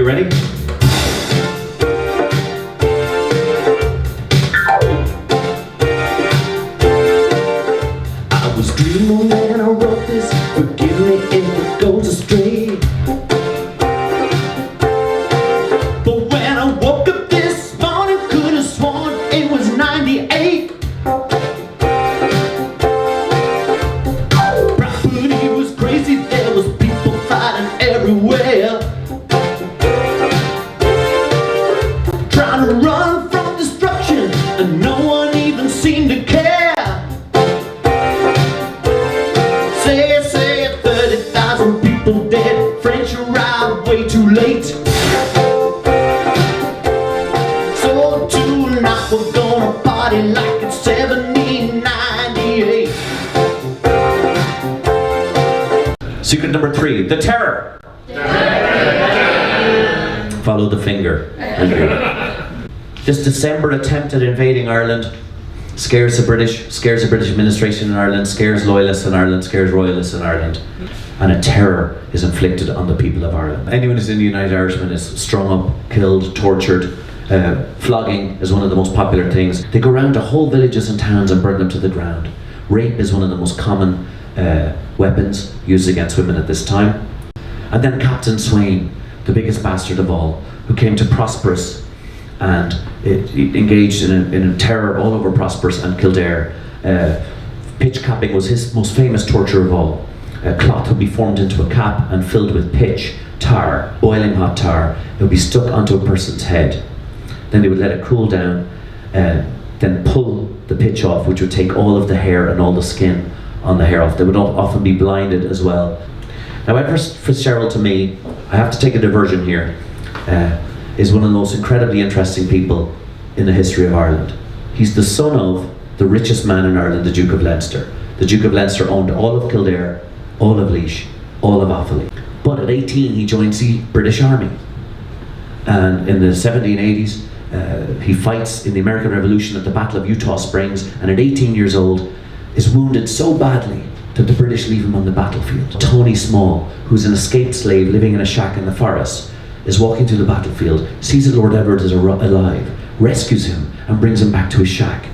ready? I was dreaming when I wrote this. Forgive me if it goes astray. But when I woke up this morning, could have sworn it was 98. Property was crazy, there was people fighting everywhere. Trying to run from destruction, and no one even seemed to care. Say 30,000 people dead, French arrived way too late. So tonight we're gonna party like it's 1798. Secret number 3, the terror. Follow the finger. This December attempt at invading Ireland scares the British administration in Ireland, scares loyalists in Ireland, scares royalists in Ireland. And a terror is inflicted on the people of Ireland. Anyone who's in the United Irishman is strung up, killed, tortured. Flogging is one of the most popular things. They go around to whole villages and towns and burn them to the ground. Rape is one of the most common weapons used against women at this time. And then Captain Swain, the biggest bastard of all, who came to Prosperous and engaged in a terror all over Prosperous and Kildare. Pitch capping was his most famous torture of all. A cloth would be formed into a cap and filled with pitch, tar, boiling hot tar. It would be stuck onto a person's head. Then they would let it cool down, then pull the pitch off, which would take all of the hair and all the skin on the hair off. They would often be blinded as well. Now, Edward Fitzgerald, to me, I have to take a diversion here, is one of the most incredibly interesting people in the history of Ireland. He's the son of the richest man in Ireland, the Duke of Leinster. The Duke of Leinster owned all of Kildare, all of Laois, all of Offaly. But at 18 he joins the British Army. And in the 1780s he fights in the American Revolution at the Battle of Eutaw Springs, and at 18 years old is wounded so badly that the British leave him on the battlefield. Tony Small, who's an escaped slave living in a shack in the forest, is walking through the battlefield, sees that Lord Edward is alive, rescues him and brings him back to his shack.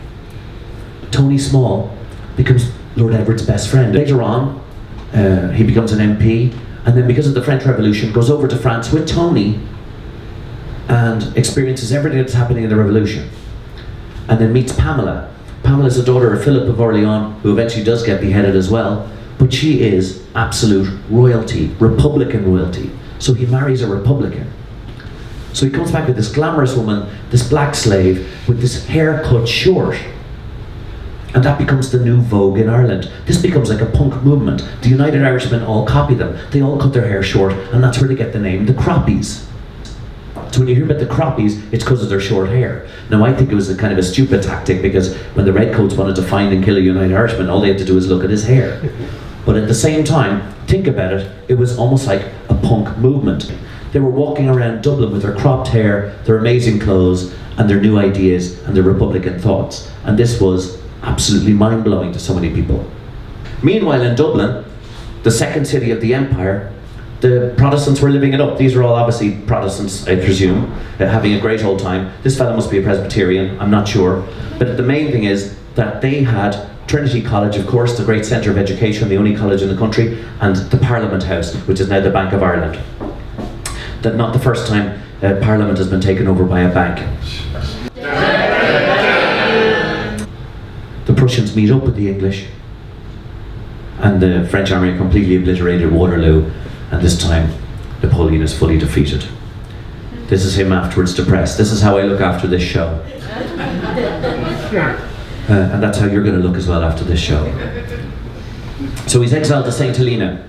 Tony Small becomes Lord Edward's best friend. Later on, he becomes an MP, and then because of the French Revolution, goes over to France with Tony and experiences everything that's happening in the Revolution. And then meets Pamela. Pamela's the daughter of Philip of Orleans, who eventually does get beheaded as well, but she is absolute royalty, Republican royalty. So he marries a Republican. So he comes back with this glamorous woman, this black slave, with this hair cut short. And that becomes the new vogue in Ireland. This becomes like a punk movement. The United Irishmen all copy them. They all cut their hair short, and that's where they get the name, the Croppies. So when you hear about the Croppies, it's because of their short hair. Now I think it was a kind of a stupid tactic, because when the Redcoats wanted to find and kill a United Irishman, all they had to do was look at his hair. But at the same time, think about it, it was almost like a punk movement. They were walking around Dublin with their cropped hair, their amazing clothes, and their new ideas and their Republican thoughts. And this was absolutely mind-blowing to so many people. Meanwhile in Dublin, the second city of the empire, the Protestants were living it up. These are all obviously Protestants, I presume, having a great old time. This fellow must be a Presbyterian, I'm not sure. But the main thing is that they had Trinity College, of course, the great centre of education, the only college in the country, and the Parliament House, which is now the Bank of Ireland. That not the first time Parliament has been taken over by a bank. The Prussians meet up with the English, and the French army completely obliterated Waterloo, and this time Napoleon is fully defeated. This is him afterwards depressed. This is how I look after this show. And that's how you're going to look as well after this show. So he's exiled to St. Helena.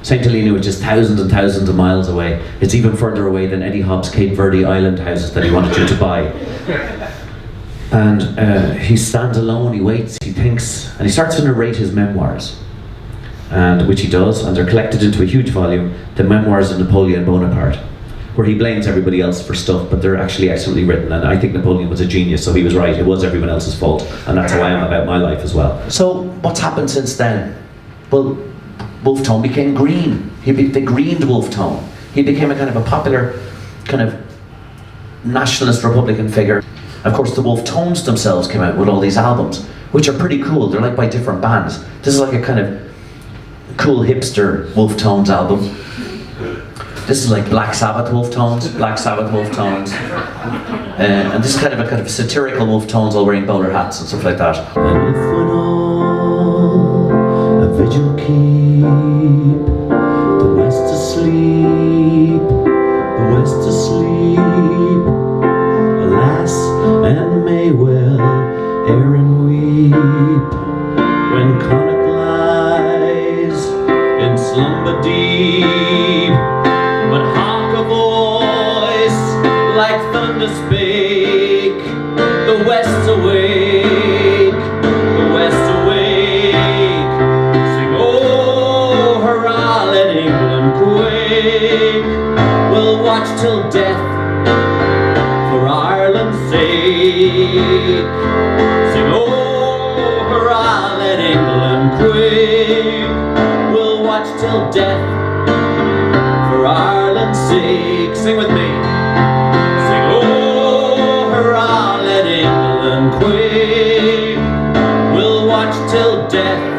St. Helena, which is thousands and thousands of miles away. It's even further away than Eddie Hobbs' Cape Verde Island houses that he wanted you to buy. And he stands alone, he waits, he thinks, and he starts to narrate his memoirs. And which he does, and they're collected into a huge volume, The Memoirs of Napoleon Bonaparte, where he blames everybody else for stuff, but they're actually excellently written, and I think Napoleon was a genius, so he was right, it was everyone else's fault, and that's how I am about my life as well. So, what's happened since then? Well, Wolfe Tone became green. They greened Wolfe Tone. He became a kind of a popular kind of nationalist Republican figure. Of course, the Wolf Tones themselves came out with all these albums, which are pretty cool. They're like by different bands. This is like a kind of cool hipster Wolf Tones album. This is like Black Sabbath Wolf Tones, and this is kind of satirical Wolf Tones, all wearing bowler hats and stuff like that. And if when all a vigil keep, the West asleep, alas, and may well Aaron weep, when Connacht lies in slumber deep, but hark a voice like thunder spake, the West awake, sing, oh hurrah, let England quake, we'll watch till death for Ireland's sake, sing, oh hurrah, let England quake, we'll watch till death for Ireland's sake. Sing with me. Sing, oh hurrah, let England quake, we'll watch till death